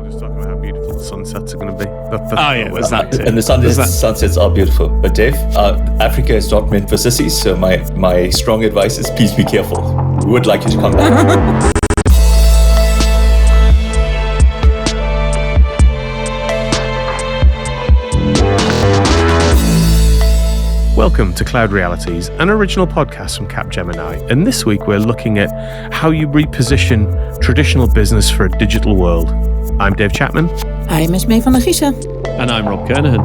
just talking about how beautiful the sunsets are going to be. There's that too. And the sunsets are beautiful. But Dave, Africa is not meant for sissies, so my strong advice is please be careful. We would like you to come back. Welcome to Cloud Realities, an original podcast from Capgemini. And this week we're looking at how you reposition traditional business for a digital world. I'm Dave Chapman. I'm Esmee van der Giezen. And I'm Rob Kernahan.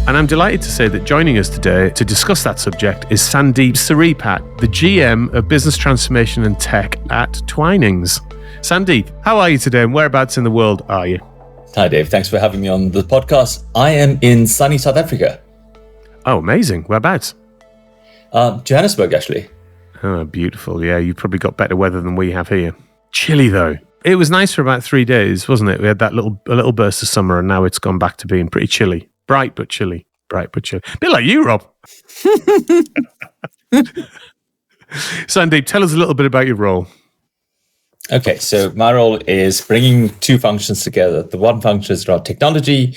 And I'm delighted to say that joining us today to discuss that subject is Sandeep Seeripat, the GM of Business Transformation and Tech at Twinings. Sandeep, how are you today and whereabouts in the world are you? Hi, Dave. Thanks for having me on the podcast. I am in sunny South Africa. Oh, amazing. Whereabouts? Johannesburg, actually. Oh, beautiful. Yeah, you've probably got better weather than we have here. Chilly, though. It was nice for about 3 days, wasn't it? We had that little burst of summer, and now it's gone back to being pretty chilly. Bright but chilly. Bright but chilly. A bit like you, Rob. Sandeep, tell us a little bit about your role. Okay, so my role is bringing two functions together. The one function is around technology,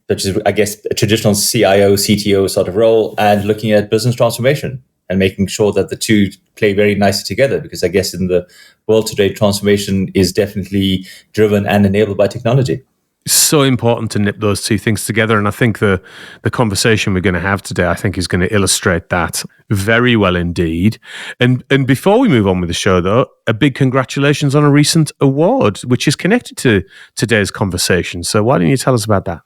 which is, I guess, a traditional CIO, CTO sort of role, and looking at business transformation and making sure that the two play very nicely together. Because I guess in the world today, transformation is definitely driven and enabled by technology. So important to nip those two things together. And I think the conversation we're going to have today, I think, is going to illustrate that very well indeed. And before we move on with the show, though, a big congratulations on a recent award, which is connected to today's conversation. So why don't you tell us about that?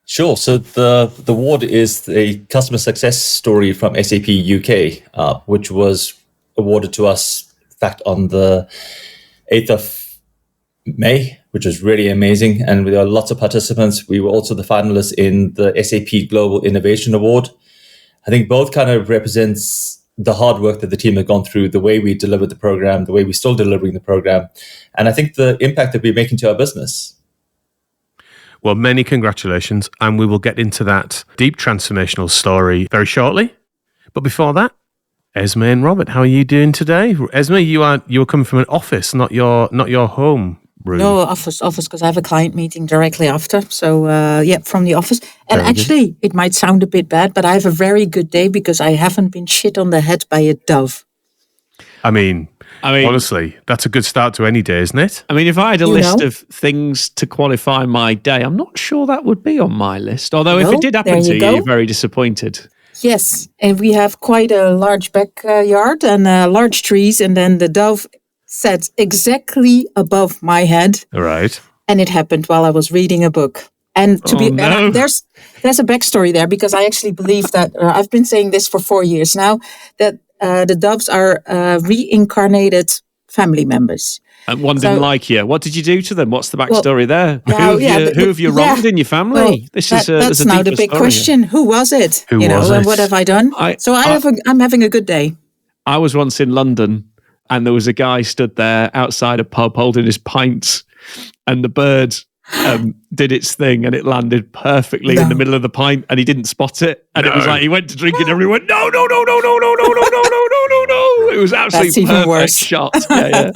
Sure. So the award is a customer success story from SAP UK, which was awarded to us, in fact, on the 8th of May, which was really amazing. And there were lots of participants. We were also the finalists in the SAP Global Innovation Award. I think both kind of represents the hard work that the team had gone through, the way we delivered the program, the way we're still delivering the program, and I think the impact that we're making to our business. Well, many congratulations. And we will get into that deep transformational story very shortly. But before that, Esmee and Robert, how are you doing today? Esmee, you are coming from an office, not your home room. No, office, because I have a client meeting directly after. So, from the office. And Very actually, good. it might sound a bit bad, but I have a very good day because I haven't been shit on the head by a dove. I mean, honestly, that's a good start to any day, isn't it? I mean, if I had a list of things to qualify my day, I'm not sure that would be on my list. Although if it did happen to you, you're very disappointed. Yes, and we have quite a large backyard and large trees, and then the dove sat exactly above my head. Right. And it happened while I was reading a book. And there's a backstory there because I actually believe that I've been saying this for 4 years now, that the doves are reincarnated family members. And one didn't like you. What did you do to them? What's the backstory there? Who have you wronged in your family? Well, that's now the big question. Here. Who was it? Who was it? And what have I done? I'm having a good day. I was once in London, and there was a guy stood there outside a pub holding his pints, and the bird did its thing, and it landed perfectly in the middle of the pint, and he didn't spot it, and it was like he went to drink it, and everyone went, no. It was absolutely perfect worse. Shot. Yeah.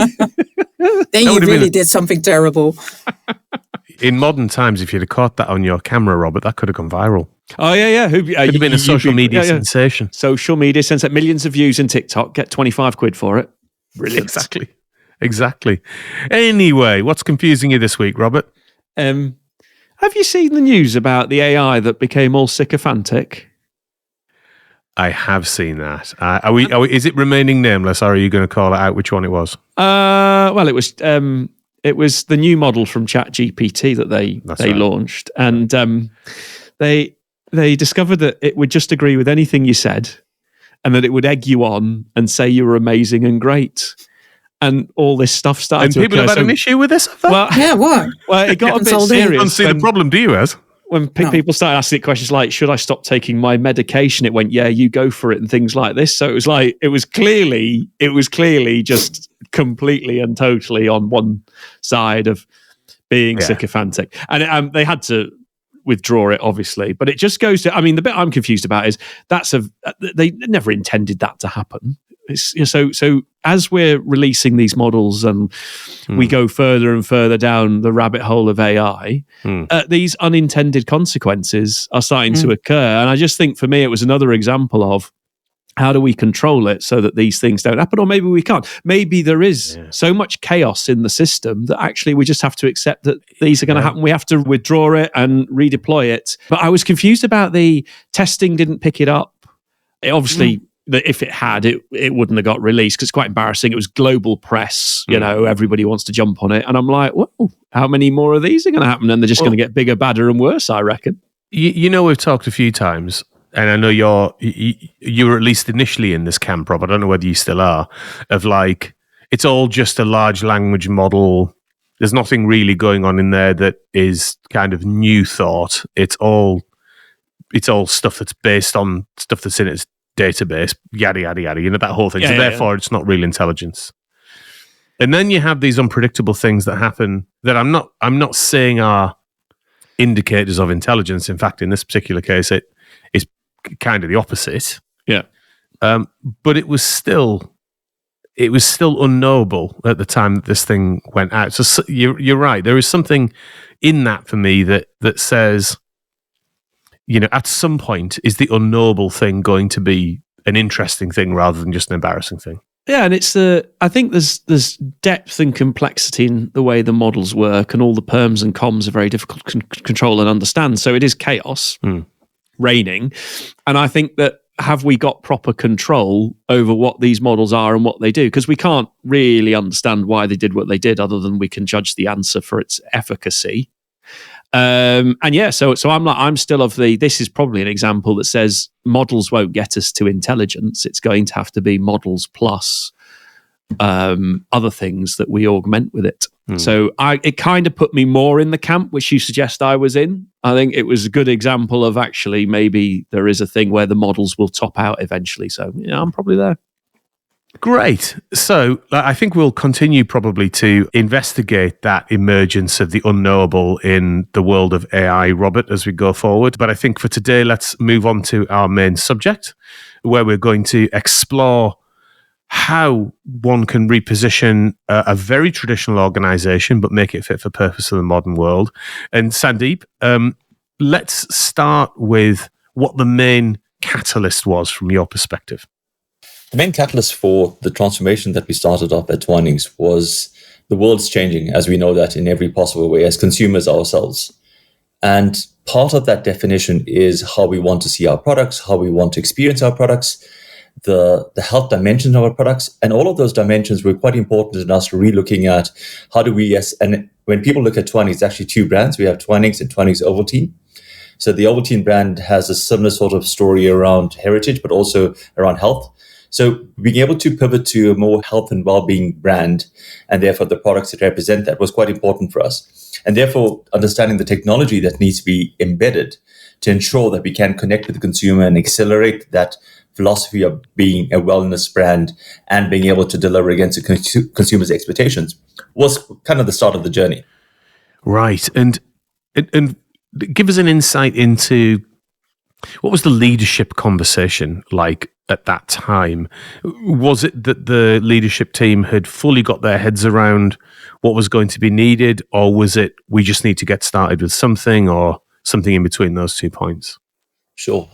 Then you really did something terrible. In modern times, if you'd have caught that on your camera, Robert, that could have gone viral. Oh, yeah. Could have been a social media sensation. Social media sensation. Millions of views in TikTok. Get 25 quid for it. Brilliant. Exactly. Anyway, what's confusing you this week, Robert? Have you seen the news about the AI that became all sycophantic? I have seen that. Are we? Is it remaining nameless, or are you going to call it out which one it was? Well, it was the new model from ChatGPT that they launched, and they discovered that it would just agree with anything you said, and that it would egg you on and say you were amazing and great. And all this stuff started and to people occur. have had an issue with this? What? Well, it got a bit serious. You don't see the problem, do you, Ez? When people started asking questions like, should I stop taking my medication? It went, yeah, you go for it, and things like this. So it was clearly just completely and totally on one side of being sycophantic. And they had to withdraw it, obviously. But it just goes to, the bit I'm confused about is they never intended that to happen. So as we're releasing these models and we go further and further down the rabbit hole of AI, these unintended consequences are starting to occur. And I just think for me, it was another example of how do we control it so that these things don't happen? Or maybe we can't. Maybe there is so much chaos in the system that actually we just have to accept that these are going to happen. We have to withdraw it and redeploy it. But I was confused about the testing didn't pick it up. It obviously, if it had, it wouldn't have got released because it's quite embarrassing. It was global press, everybody wants to jump on it. And I'm like, well, how many more of these are going to happen? And they're just going to get bigger, badder and worse, I reckon. We've talked a few times, and I know you were at least initially in this camp, Rob. I don't know whether you still are, of like, it's all just a large language model. There's nothing really going on in there that is kind of new thought. It's all stuff that's based on stuff that's in its database, yada, yada, yada, that whole thing. So therefore, it's not real intelligence. And then you have these unpredictable things that happen that I'm not saying are indicators of intelligence. In fact, in this particular case, it is kind of the opposite. Yeah. But it was still unknowable at the time that this thing went out. So you're right. There is something in that for me that says, at some point, is the unknowable thing going to be an interesting thing rather than just an embarrassing thing? Yeah, and I think there's depth and complexity in the way the models work, and all the perms and coms are very difficult to control and understand. So it is chaos reigning. And I think that have we got proper control over what these models are and what they do? Because we can't really understand why they did what they did other than we can judge the answer for its efficacy. So I'm still of this is probably an example that says models won't get us to intelligence. It's going to have to be models plus other things that we augment with it. So it kind of put me more in the camp which you suggest I was in. I think it was a good example of actually maybe there is a thing where the models will top out eventually. So I'm probably there. Great. So I think we'll continue probably to investigate that emergence of the unknowable in the world of AI, Robert, as we go forward. But I think for today, let's move on to our main subject, where we're going to explore how one can reposition a very traditional organization, but make it fit for purpose of the modern world. And Sandeep, let's start with what the main catalyst was from your perspective. The main catalyst for the transformation that we started off at Twinings was the world's changing, as we know that in every possible way, as consumers ourselves. And part of that definition is how we want to see our products, how we want to experience our products, the health dimension of our products. And all of those dimensions were quite important in us relooking at how do we, and when people look at Twinings, it's actually two brands. We have Twinings and Twinings Ovaltine. So the Ovaltine brand has a similar sort of story around heritage, but also around health. So being able to pivot to a more health and well-being brand, and therefore the products that represent that, was quite important for us. And therefore, understanding the technology that needs to be embedded to ensure that we can connect with the consumer and accelerate that philosophy of being a wellness brand and being able to deliver against the consumer's expectations was kind of the start of the journey. Right. And give us an insight into what was the leadership conversation like at that time? Was it that the leadership team had fully got their heads around what was going to be needed, or was it we just need to get started with something, or something in between those 2 points? Sure.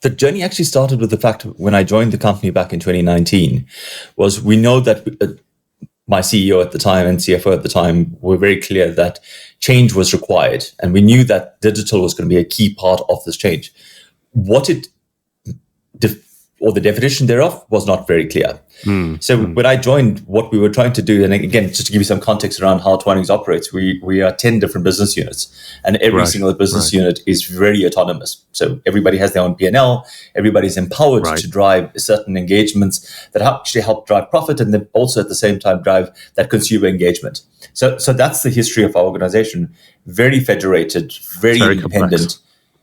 The journey actually started with the fact when I joined the company back in 2019 was we know that my CEO at the time and CFO at the time were very clear that change was required. And we knew that digital was going to be a key part of this change. What it or the definition thereof was not very clear. When I joined, what we were trying to do, and again, just to give you some context around how Twinings operates, we are 10 different business units, and every single business unit is very autonomous. So everybody has their own P&L, everybody's empowered to drive certain engagements that actually help drive profit, and then also at the same time drive that consumer engagement. So that's the history of our organization. Very federated, very independent,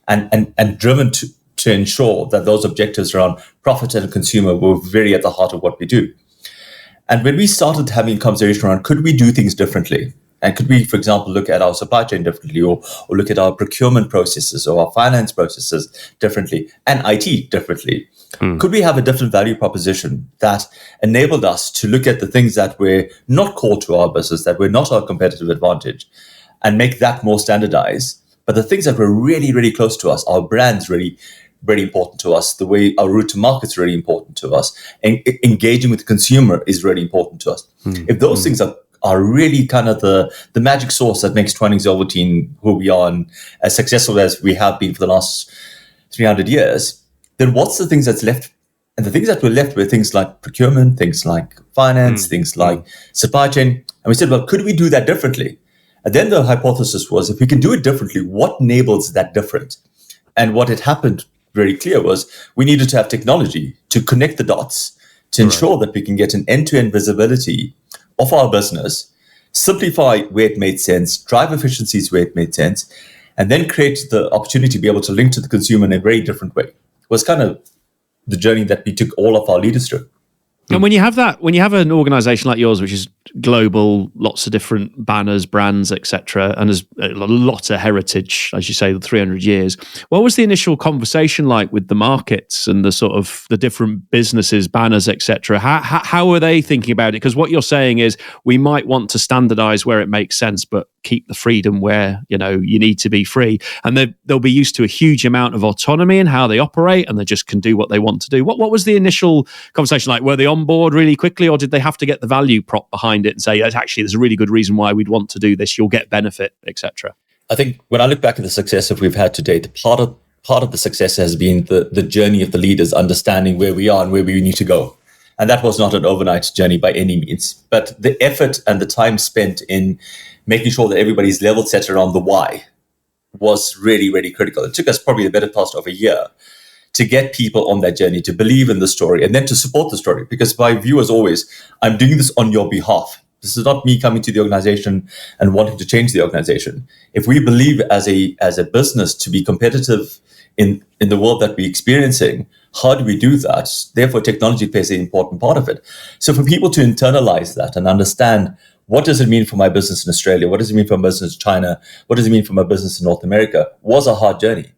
and driven to ensure that those objectives around profit and consumer were very at the heart of what we do. And when we started having a conversation around, could we do things differently? And could we, for example, look at our supply chain differently, or look at our procurement processes or our finance processes differently, and IT differently? Could we have a different value proposition that enabled us to look at the things that were not core to our business, that were not our competitive advantage, and make that more standardized? But the things that were really, really close to us, our brands really, really important to us, the way our route to market is really important to us, and engaging with the consumer is really important to us. If those things are really kind of the magic sauce that makes Twinings Ovaltine who we are and as successful as we have been for the last 300 years, then what's the things that's left? And the things that were left were things like procurement, things like finance, things like supply chain. And we said, well, could we do that differently? And then the hypothesis was, if we can do it differently, what enables that different? And what had happened very clear was we needed to have technology to connect the dots to ensure that we can get an end-to-end visibility of our business, simplify where it made sense, drive efficiencies where it made sense, and then create the opportunity to be able to link to the consumer in a very different way. It was kind of the journey that we took all of our leaders through. And when you have an organization like yours, which is global, lots of different banners, brands, etc., and there's a lot of heritage, as you say, the 300 years, what was the initial conversation like with the markets and the sort of the different businesses, banners, etc.? How are they thinking about it? Because what you're saying is we might want to standardize where it makes sense, but keep the freedom where you need to be free, and they'll be used to a huge amount of autonomy in how they operate, and they just can do what they want to do. What was the initial conversation like? Were they on board really quickly, or did they have to get the value prop behind it and say, actually, there's a really good reason why we'd want to do this, you'll get benefit, etc.? I think when I look back at the success that we've had to date, part of the success has been the journey of the leaders understanding where we are and where we need to go. And that was not an overnight journey by any means, but the effort and the time spent in making sure that everybody's level set around the why was really, really critical. It took us probably the better part of a year to get people on that journey, to believe in the story, and then to support the story. Because my view is always, I'm doing this on your behalf. This is not me coming to the organization and wanting to change the organization. If we believe as a business to be competitive in the world that we're experiencing, how do we do that? Therefore, technology plays an important part of it. So for people to internalize that and understand, what does it mean for my business in Australia? What does it mean for my business in China? What does it mean for my business in North America? Was a hard journey.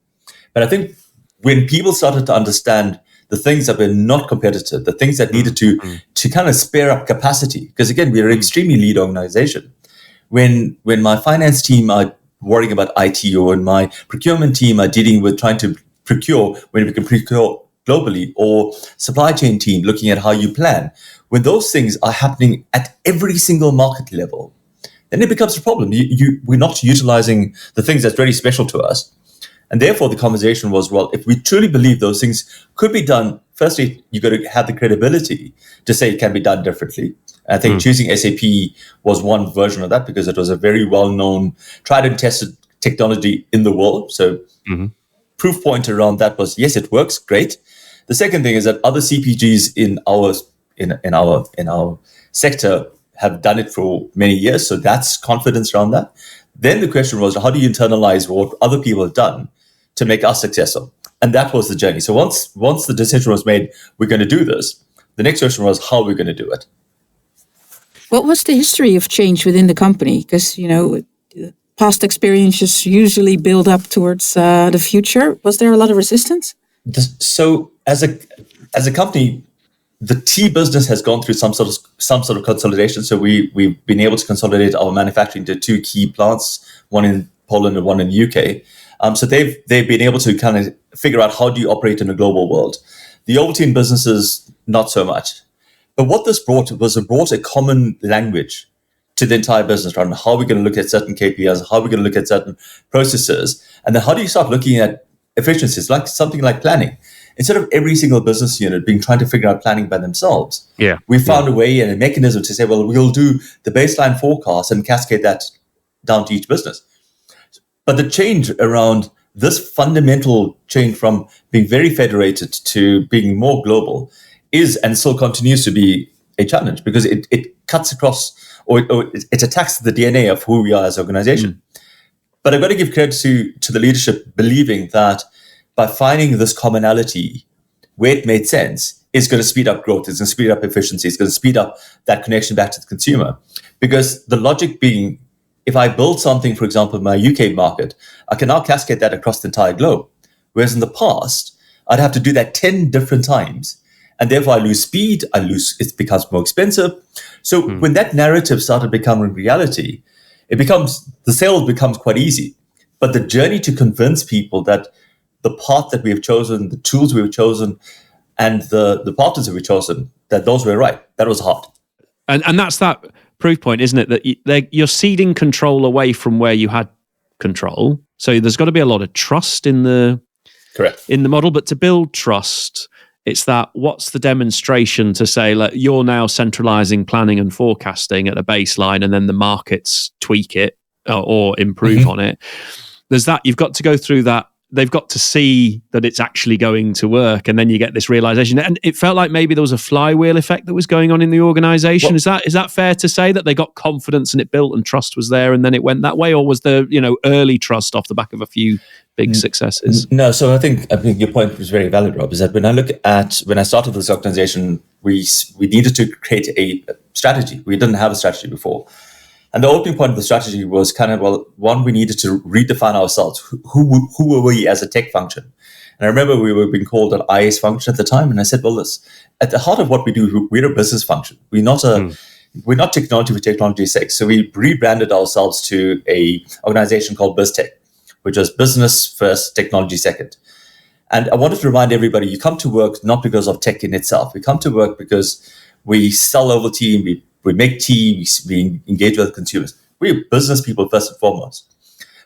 But I think when people started to understand the things that were not competitive, the things that needed to kind of spare up capacity, because again, we're an extremely lead organization. When my finance team are worrying about IT, or when my procurement team are dealing with trying to procure when we can procure globally, or supply chain team looking at how you plan, when those things are happening at every single market level, then it becomes a problem. We're not utilizing the things that's really special to us. And therefore, the conversation was, well, if we truly believe those things could be done, firstly, you've got to have the credibility to say it can be done differently. And I think choosing SAP was one version of that, because it was a very well-known, tried and tested technology in the world. So proof point around that was, yes, it works, great. The second thing is that other CPGs in our sector have done it for many years. So that's confidence around that. Then the question was, how do you internalize what other people have done to make us successful? And that was the journey. So once the decision was made, we're going to do this, the next question was, how are we going to do it? What was the history of change within the company? Because, past experiences usually build up towards the future. Was there a lot of resistance? So as a company, the tea business has gone through some sort of consolidation. So we've been able to consolidate our manufacturing to 2 key plants, one in Poland and one in the UK. So they've been able to kind of figure out, how do you operate in a global world? The Ovaltine businesses, not so much. But what this brought was it brought a common language to the entire business around how we're going to look at certain KPIs, how we're going to look at certain processes, and then how do you start looking at efficiencies, like something like planning. Instead of every single business unit trying to figure out planning by themselves, we found a way and a mechanism to say, well, we'll do the baseline forecast and cascade that down to each business. But the change around this fundamental change from being very federated to being more global is and still continues to be a challenge, because it cuts across, or it attacks the DNA of who we are as an organization. But I've got to give credit to the leadership believing that by finding this commonality where it made sense, it's going to speed up growth, it's going to speed up efficiency, it's going to speed up that connection back to the consumer. Because the logic being, if I build something, for example, in my UK market, I can now cascade that across the entire globe. Whereas in the past, I'd have to do that 10 different times. And therefore I lose speed, it becomes more expensive. So when that narrative started becoming reality, the sale becomes quite easy. But the journey to convince people that the path that we have chosen, the tools we have chosen, and the partners that we've chosen, that those were right, that was hard. And that's that proof point, isn't it? That you're ceding control away from where you had control. So there's got to be a lot of trust in the model. But to build trust, it's that what's the demonstration to say, like, you're now centralizing planning and forecasting at a baseline, and then the markets tweak it or improve on it. There's that. You've got to go through that. They've got to see that it's actually going to work, and then you get this realization. And it felt like maybe there was a flywheel effect that was going on in the organization. Well, is that fair to say, that they got confidence and it built and trust was there, and then it went that way? Or was there, early trust off the back of a few big successes? No, so I think your point was very valid, Rob, is that when I started this organization, we needed to create a strategy. We didn't have a strategy before. And the opening point of the strategy was kind of, one, we needed to redefine ourselves. Who were we as a tech function? And I remember we were being called an IS function at the time. And I said, at the heart of what we do, we're a business function. We're not technology for technology's sake. So we rebranded ourselves to a organization called BizTech, which was business first, technology second. And I wanted to remind everybody, you come to work not because of tech in itself. We come to work because we sell Ovaltine, we make tea, we engage with consumers. We're business people first and foremost.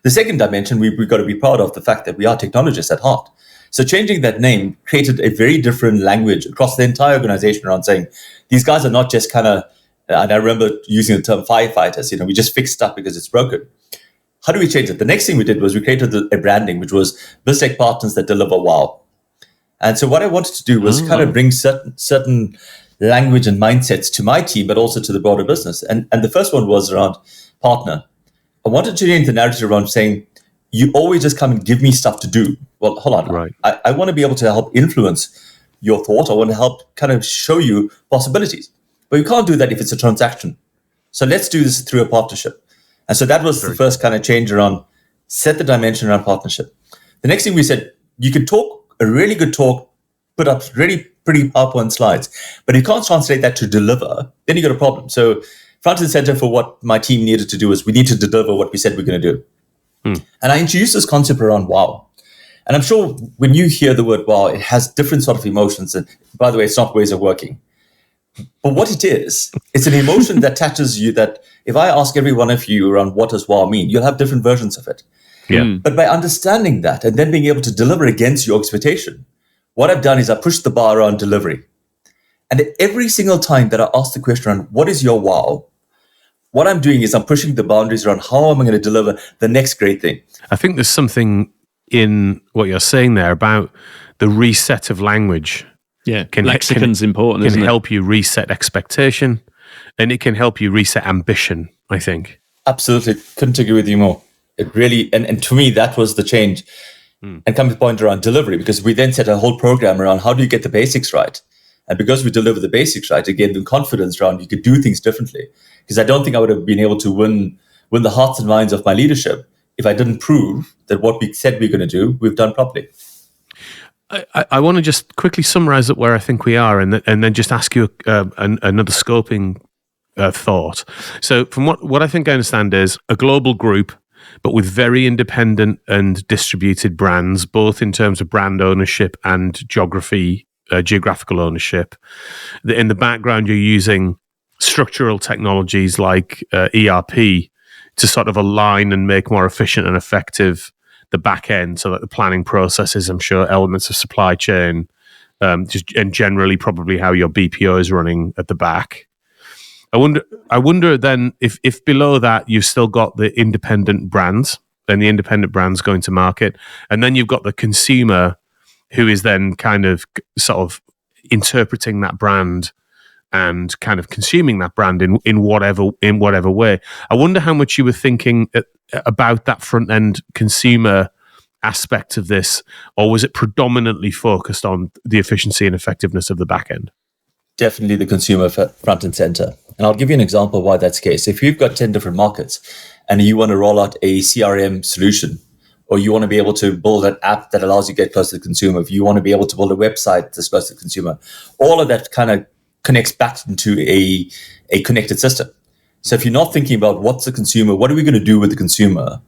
The second dimension, we've got to be proud of the fact that we are technologists at heart. So changing that name created a very different language across the entire organization around saying, these guys are not just kind of, and I remember using the term firefighters, we just fix stuff because it's broken. How do we change it? The next thing we did was we created a branding, which was BizTech partners that deliver wow. And so what I wanted to do was kind of bring certain language and mindsets to my team, but also to the broader business. And the first one was around partner. I wanted to change the narrative around saying, you always just come and give me stuff to do. Well, hold on. Right. I want to be able to help influence your thought. I want to help kind of show you possibilities. But you can't do that if it's a transaction. So let's do this through a partnership. And so that was the first kind of change around set the dimension around partnership. The next thing we said, you can talk a really good talk, put up really pretty PowerPoint slides, but you can't translate that to deliver, then you got a problem. So front and center for what my team needed to do is we need to deliver what we said we're going to do. And I introduced this concept around wow. And I'm sure when you hear the word wow, it has different sort of emotions. And by the way, it's not ways of working. But what it is, it's an emotion that touches you, that if I ask every one of you around what does wow mean, you'll have different versions of it. Yeah. But by understanding that and then being able to deliver against your expectation, what I've done is I pushed the bar around delivery. And every single time that I ask the question around what is your wow, what I'm doing is I'm pushing the boundaries around how am I going to deliver the next great thing. I think there's something in what you're saying there about the reset of language. Yeah, lexicon's important, isn't it? It can help you reset expectation, and it can help you reset ambition, I think. Absolutely. Couldn't agree with you more. It really, and to me, that was the change. And come to the point around delivery, because we then set a whole program around how do you get the basics right? And because we deliver the basics right, it gave them confidence around you could do things differently. Because I don't think I would have been able to win the hearts and minds of my leadership if I didn't prove that what we said we're going to do, we've done properly. I want to just quickly summarize it where I think we are, and then just ask you another scoping thought. So from what I think I understand is a global group, but with very independent and distributed brands, both in terms of brand ownership and geographical ownership. In the background, you're using structural technologies like ERP to sort of align and make more efficient and effective the back end, so that the planning processes, I'm sure, elements of supply chain, and generally probably how your BPO is running at the back. I wonder then if below that you've still got the independent brands, and the independent brands going to market, and then you've got the consumer who is then kind of sort of interpreting that brand and kind of consuming that brand in whatever way. I wonder how much you were thinking about that front end consumer aspect of this, or was it predominantly focused on the efficiency and effectiveness of the back end? Definitely the consumer front and center. And I'll give you an example of why that's the case. If you've got 10 different markets and you want to roll out a CRM solution, or you want to be able to build an app that allows you to get close to the consumer, if you want to be able to build a website that's close to the consumer, all of that kind of connects back into a connected system. So if you're not thinking about what's the consumer, what are we going to do with the consumer,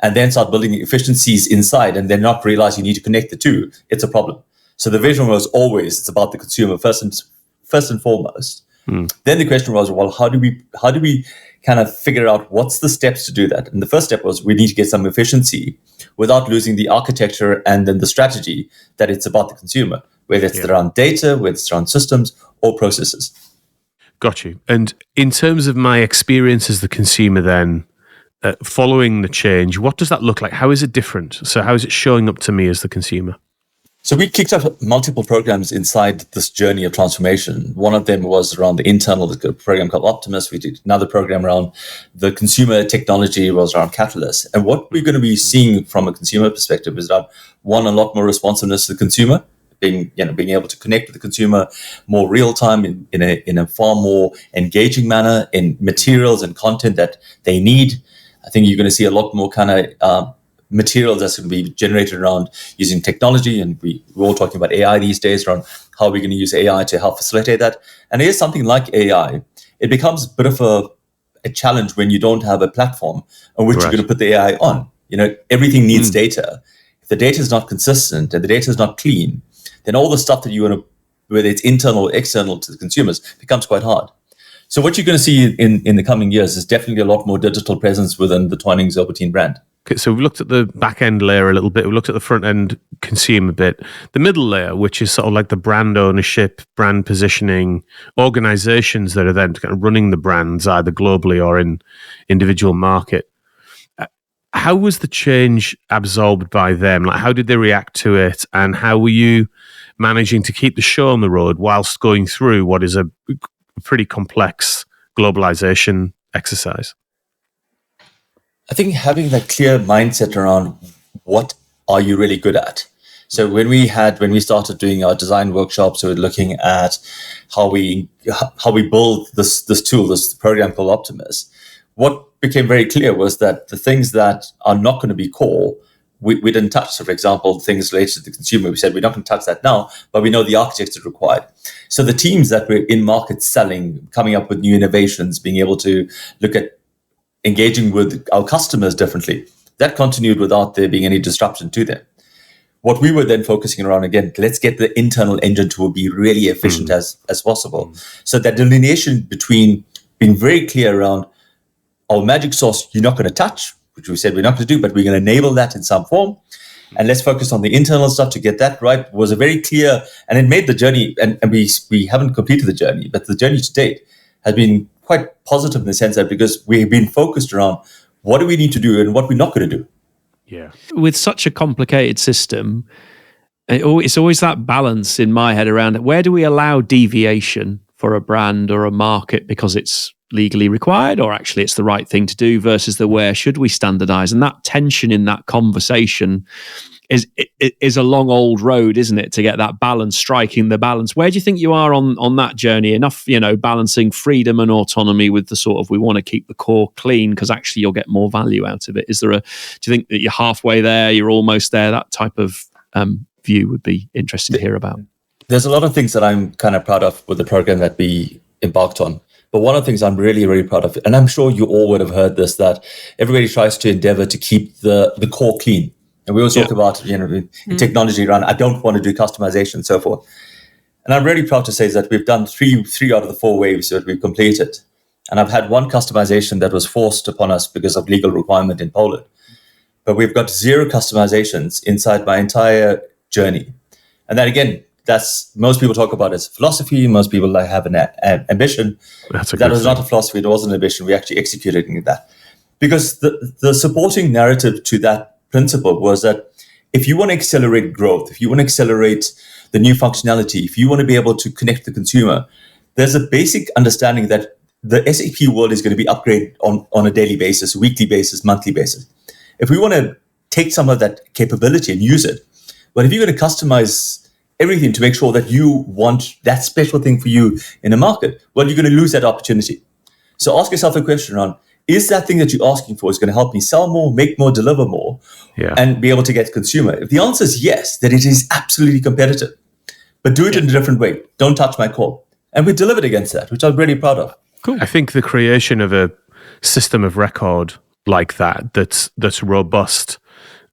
and then start building efficiencies inside and then not realize you need to connect the two, it's a problem. So the vision was always, it's about the consumer first and foremost. Then the question was, well, how do we kind of figure out what's the steps to do that? And the first step was we need to get some efficiency without losing the architecture and then the strategy that it's about the consumer, whether it's around data, whether it's around systems or processes. Got you. And in terms of my experience as the consumer then, following the change, what does that look like? How is it different? So how is it showing up to me as the consumer? So we kicked off multiple programs inside this journey of transformation. One of them was around the internal program called Optimus. We did another program around the consumer technology, was around Catalyst. And what we're going to be seeing from a consumer perspective is that, one, a lot more responsiveness to the consumer, being able to connect with the consumer more real time in a far more engaging manner in materials and content that they need. I think you're going to see a lot more kind of materials that's going to be generated around using technology, and we're all talking about AI these days around how we're going to use AI to help facilitate that. And here's something like AI. It becomes a bit of a challenge when you don't have a platform on which you're going to put the AI on. Everything needs data. If the data is not consistent and the data is not clean, then all the stuff that you want to, whether it's internal or external to the consumers, becomes quite hard. So what you're going to see in the coming years is definitely a lot more digital presence within the Twinings Obertine brand. Okay, so we've looked at the back end layer a little bit. We've looked at the front end consumer bit. The middle layer, which is sort of like the brand ownership, brand positioning, organizations that are then kind of running the brands either globally or in individual market. How was the change absorbed by them? Like, how did they react to it? And how were you managing to keep the show on the road whilst going through what is a pretty complex globalization exercise? I think having that clear mindset around what are you really good at. So when we started doing our design workshops, we were looking at how we build this tool, this program called Optimus. What became very clear was that the things that are not going to be core, we didn't touch. So for example, things related to the consumer, we said we're not going to touch that now, but we know the architecture required. So the teams that were in market selling, coming up with new innovations, being able to look at engaging with our customers differently, that continued without there being any disruption to them. What we were then focusing around, again, let's get the internal engine to be really efficient as possible. So that delineation between being very clear around our magic sauce you're not going to touch, which we said we're not going to do, but we're going to enable that in some form. And let's focus on the internal stuff to get that right, was a very clear, and it made the journey, and we haven't completed the journey, but the journey to date has been quite positive in the sense that because we've been focused around what do we need to do and what we're not going to do. Yeah. With such a complicated system, it's always that balance in my head around where do we allow deviation for a brand or a market because it's legally required or actually it's the right thing to do versus the where should we standardize. And that tension in that conversation is a long old road, isn't it, to get that balance, striking the balance. Where do you think you are on that journey? Enough, balancing freedom and autonomy with the sort of we want to keep the core clean because actually you'll get more value out of it. Do you think that you're halfway there, you're almost there? That type of view would be interesting to hear about. There's a lot of things that I'm kind of proud of with the program that we embarked on. But one of the things I'm really, really proud of, and I'm sure you all would have heard this, that everybody tries to endeavor to keep the core clean. And we always talk about, technology around, I don't want to do customization and so forth. And I'm really proud to say that we've done three out of the 4 waves that we've completed. And I've had one customization that was forced upon us because of legal requirement in Poland. But we've got 0 customizations inside my entire journey. And then again, that's, most people talk about it as philosophy. Most people have an ambition. That was not a philosophy. It wasn't an ambition. We actually executed that. Because the supporting narrative to that principle was that if you want to accelerate growth, if you want to accelerate the new functionality, if you want to be able to connect the consumer, there's a basic understanding that the SAP world is going to be upgraded on a daily basis, weekly basis, monthly basis. If we want to take some of that capability and use it, but if you're going to customize everything to make sure that you want that special thing for you in a market, well, you're going to lose that opportunity. So ask yourself a question around, is that thing that you're asking for is going to help me sell more, make more, deliver more, and be able to get consumer? If the answer is yes, then it is absolutely competitive. But do it in a different way. Don't touch my core. And we delivered against that, which I'm really proud of. Cool. I think the creation of a system of record like that's robust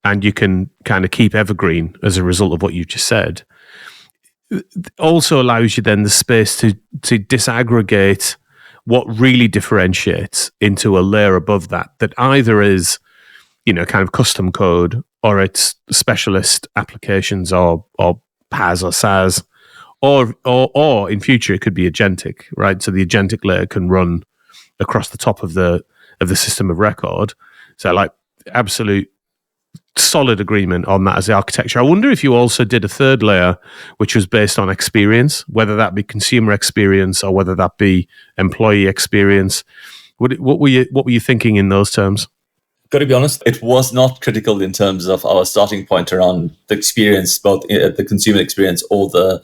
and you can kind of keep evergreen as a result of what you just said also allows you then the space to disaggregate what really differentiates into a layer above that either is, kind of custom code, or it's specialist applications or PaaS or SaaS, or in future it could be agentic, right? So the agentic layer can run across the top of the system of record. So like absolute solid agreement on that as the architecture. I wonder if you also did a third layer, which was based on experience, whether that be consumer experience or whether that be employee experience. What were you thinking in those terms? Got to be honest, it was not critical in terms of our starting point around the experience, both the consumer experience or the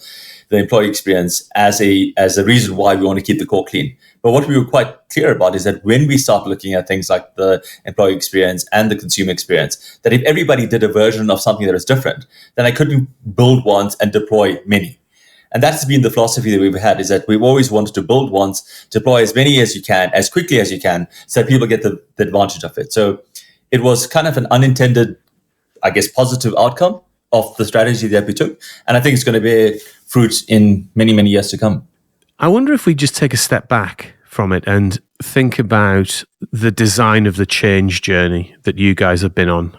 employee experience, as a reason why we want to keep the core clean. But what we were quite clear about is that when we start looking at things like the employee experience and the consumer experience, that if everybody did a version of something that was different, then I couldn't build once and deploy many. And that's been the philosophy that we've had, is that we've always wanted to build once, deploy as many as you can, as quickly as you can, so that people get the advantage of it. So it was kind of an unintended, I guess, positive outcome of the strategy that we took. And I think it's going to bear fruits in many, many years to come. I wonder if we just take a step back from it and think about the design of the change journey that you guys have been on.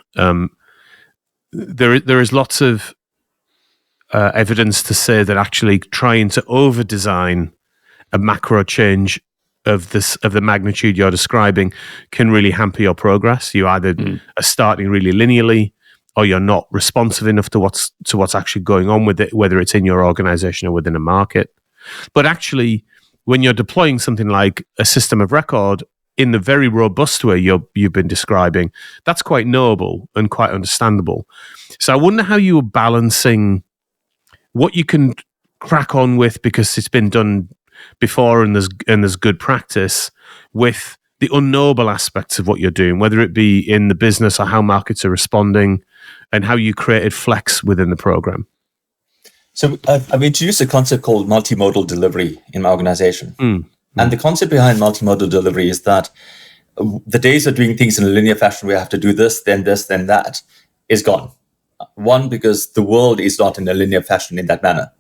There is lots of evidence to say that actually trying to over-design a macro change of the magnitude you're describing can really hamper your progress. You either are starting really linearly, or you're not responsive enough to what's actually going on with it, whether it's in your organization or within a market. But actually, when you're deploying something like a system of record in the very robust way you've been describing, that's quite noble and quite understandable. So I wonder how you were balancing what you can crack on with because it's been done before and there's good practice, with the unknowable aspects of what you're doing, whether it be in the business or how markets are responding, and how you created flex within the program. So I've introduced a concept called multimodal delivery in my organization. And the concept behind multimodal delivery is that the days of doing things in a linear fashion where I have to do this, then that, is gone. One, because the world is not in a linear fashion in that manner.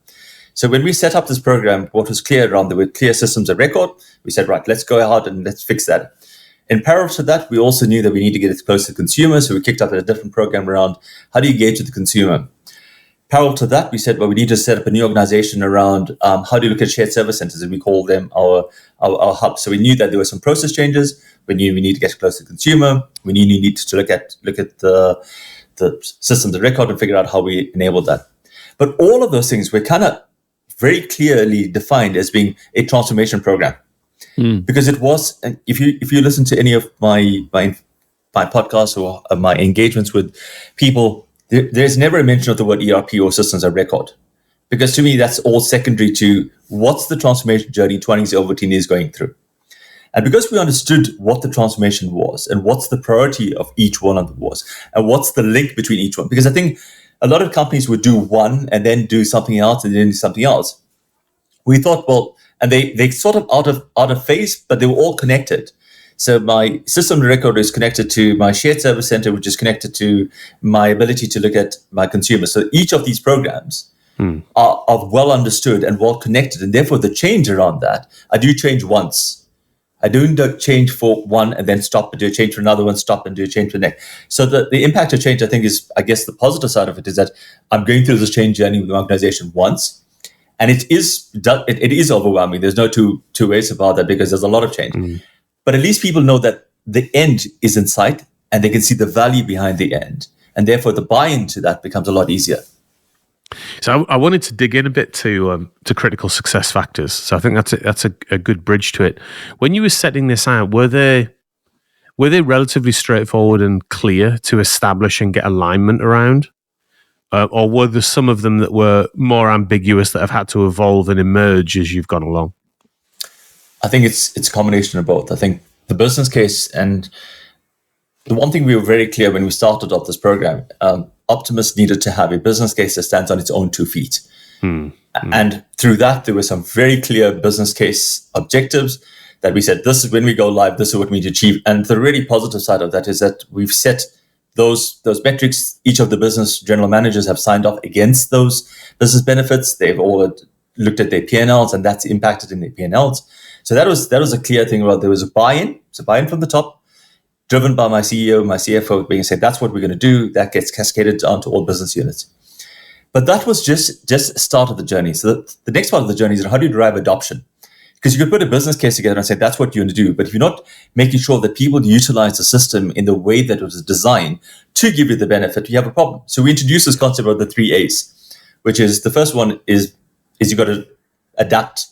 So when we set up this program, what was clear around the clear systems of record, we said, right, let's go out and let's fix that. In parallel to that, we also knew that we need to get it close to the consumer. So we kicked up a different program around how do you engage with the consumer. Parallel to that, we said, well, we need to set up a new organization around how do you look at shared service centers, and we call them our hubs. So we knew that there were some process changes. We knew we need to get close to the consumer. We knew we need to look at the systems of record and figure out how we enable that. But all of those things were kind of very clearly defined as being a transformation program, because it was. If you listen to any of my podcasts or my engagements with people, there's never a mention of the word ERP or systems of record, because to me that's all secondary to what's the transformation journey Twinings over 10 years going through. And because we understood what the transformation was and what's the priority of each one of them was and what's the link between each one, because I think a lot of companies would do one and then do something else and then do something else. We thought, well, and they sort of out of phase, but they were all connected. So my system of record is connected to my shared service center, which is connected to my ability to look at my consumers. So each of these programs are well understood and well connected. And therefore, the change around that, I do change once. I don't change for one and then stop and do a change for another one, stop and do a change for the next. So the impact of change, I think, is, I guess, the positive side of it is that I'm going through this change journey with my organization once. And it is overwhelming. There's no two ways about that, because there's a lot of change. But at least people know that the end is in sight and they can see the value behind the end. And therefore, the buy-in to that becomes a lot easier. So I wanted to dig in a bit to critical success factors. So I think that's a good bridge to it. When you were setting this out, were they relatively straightforward and clear to establish and get alignment around? Or were there some of them that were more ambiguous that have had to evolve and emerge as you've gone along? I think it's a combination of both. I think the business case. And the one thing we were very clear when we started off this program, Optimus needed to have a business case that stands on its own 2 feet. And through that, there were some very clear business case objectives that we said, this is when we go live, this is what we need to achieve. And the really positive side of that is that we've set those metrics. Each of the business general managers have signed off against those business benefits. They've all looked at their P&Ls, and that's impacted in their P&Ls. So that was a clear thing about there was a buy-in. It's a buy-in from the top, driven by my CEO, my CFO, being said, that's what we're going to do. That gets cascaded down to all business units. But that was just the start of the journey. So the next part of the journey is how do you drive adoption? Because you could put a business case together and say, that's what you're going to do. But if you're not making sure that people utilize the system in the way that it was designed to give you the benefit, you have a problem. So we introduced this concept of the 3 A's, which is the first one is you've got to adapt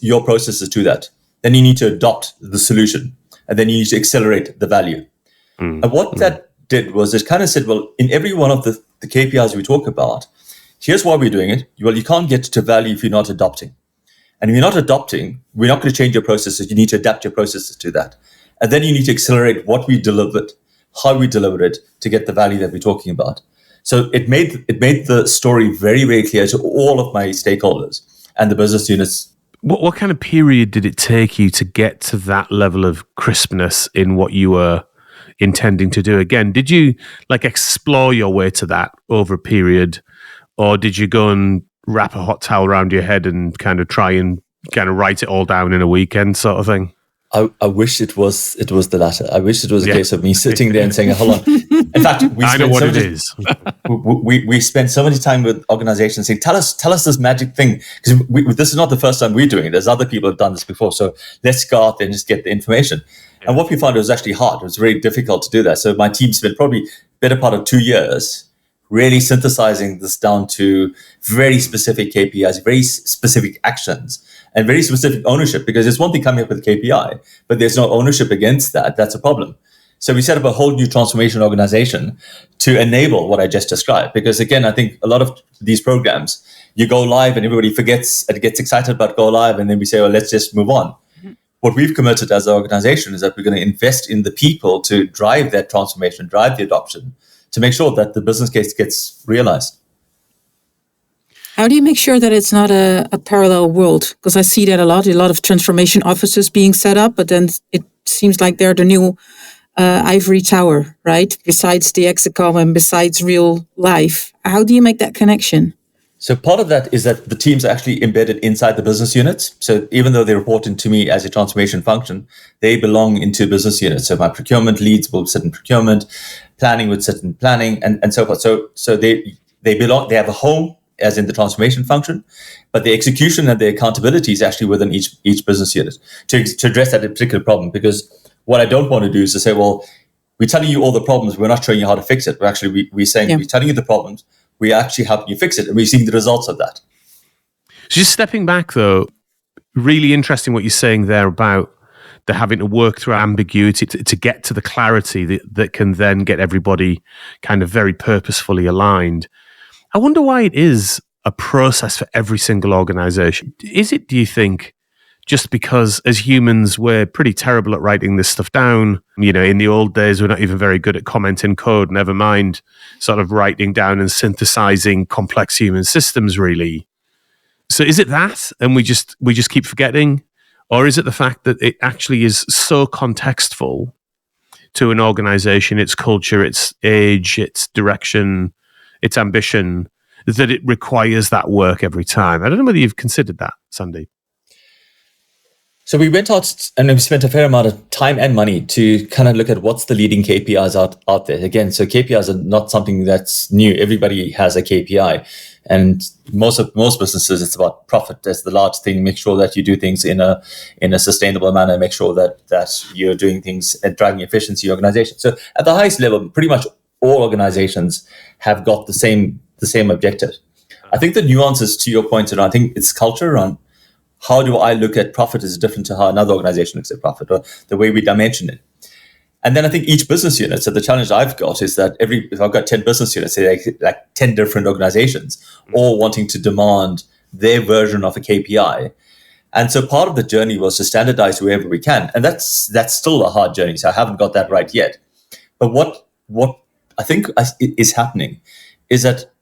your processes to that. Then you need to adopt the solution. And then you need to accelerate the value. And what that did was it kind of said, well, in every one of the KPIs we talk about, here's why we're doing it. Well, you can't get to value if you're not adopting. And if you're not adopting, we're not going to change your processes. You need to adapt your processes to that. And then you need to accelerate what we delivered, how we delivered it to get the value that we're talking about. So it made the story very, very clear to all of my stakeholders and the business units. What kind of period did it take you to get to that level of crispness in what you were intending to do? Again, did you explore your way to that over a period, or did you go and wrap a hot towel around your head and kind of try and kind of write it all down in a weekend sort of thing? I wish it was the latter. I wish it was a case of me sitting there and saying, hold on. In fact, I know what it is. We spend so much time with organizations saying, tell us this magic thing. Because this is not the first time we're doing it. There's other people who have done this before. So let's go out there and just get the information. Yeah. And what we found, it was actually hard. It was very difficult to do that. So my team spent probably better part of 2 years really synthesizing this down to very specific KPIs, very specific actions, and very specific ownership, because there's one thing coming up with KPI, but there's no ownership against that. That's a problem. So we set up a whole new transformation organization to enable what I just described. Because again, I think a lot of these programs, you go live and everybody forgets and gets excited about go live, and then we say, well, let's just move on. Mm-hmm. What we've committed as an organization is that we're going to invest in the people to drive that transformation, drive the adoption, to make sure that the business case gets realized. How do you make sure that it's not a parallel world? Because I see that a lot of transformation offices being set up, but then it seems like they're the new ivory tower, right? Besides the Execom and besides real life. How do you make that connection? So part of that is that the teams are actually embedded inside the business units. So even though they report into me as a transformation function, they belong into business units. So my procurement leads will sit in procurement, planning would sit in planning, and so forth. So they belong. They have a home as in the transformation function, but the execution and the accountability is actually within each business unit to address that particular problem. Because what I don't want to do is to say, well, we're telling you all the problems, we're not showing you how to fix it. We're actually we're saying we're telling you the problems, we're actually helping you fix it, and we're seeing the results of that. So just stepping back, though, really interesting what you're saying there about the having to work through ambiguity to get to the clarity that can then get everybody kind of very purposefully aligned. I wonder why it is a process for every single organization. Is it, do you think, just because as humans, we're pretty terrible at writing this stuff down? You know, in the old days, we're not even very good at commenting code, never mind sort of writing down and synthesizing complex human systems, really. So is it that, and we just keep forgetting? Or is it the fact that it actually is so contextful to an organization, its culture, its age, its direction, its ambition, that it requires that work every time? I don't know whether you've considered that, Sandeep. So we went out and we spent a fair amount of time and money to kind of look at what's the leading KPIs out there. Again, so KPIs are not something that's new. Everybody has a KPI. And most businesses, it's about profit. That's the large thing. Make sure that you do things in a sustainable manner. Make sure that you're doing things and driving efficiency in your organization. So at the highest level, pretty much all organizations have got the same objective. I think the nuances to your point around, I think it's culture around how do I look at profit is different to how another organization looks at profit, or the way we dimension it. And then I think each business unit, so the challenge I've got is that if I've got 10 business units, say like 10 different organizations, all wanting to demand their version of a KPI. And so part of the journey was to standardize wherever we can. And that's still a hard journey. So I haven't got that right yet. But what I think is happening is that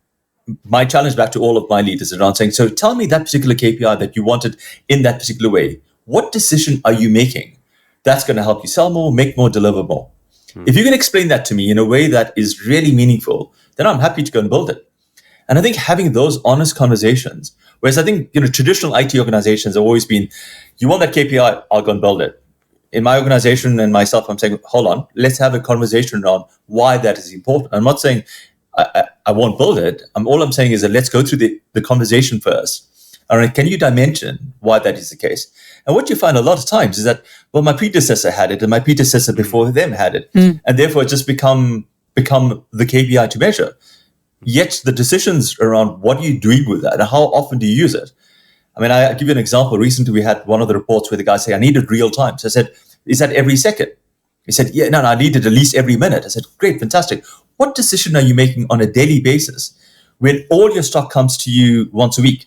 my challenge back to all of my leaders is around saying, so tell me that particular KPI that you wanted in that particular way. What decision are you making that's going to help you sell more, make more, deliver more? If you can explain that to me in a way that is really meaningful, then I'm happy to go and build it. And I think having those honest conversations, whereas I think, traditional IT organizations have always been, you want that KPI, I'll go and build it. In my organization and myself, I'm saying, hold on, let's have a conversation around why that is important. I'm not saying I won't build it. All I'm saying is that let's go through the conversation first. All right, can you dimension why that is the case? And what you find a lot of times is that, well, my predecessor had it and my predecessor before them had it. And therefore it's just become the KPI to measure. Yet the decisions around what are you doing with that and how often do you use it? I mean, I'll give you an example. Recently, we had one of the reports where the guy said, I need it real time. So I said, is that every second? He said, yeah, no, I need it at least every minute. I said, great, fantastic. What decision are you making on a daily basis when all your stock comes to you once a week?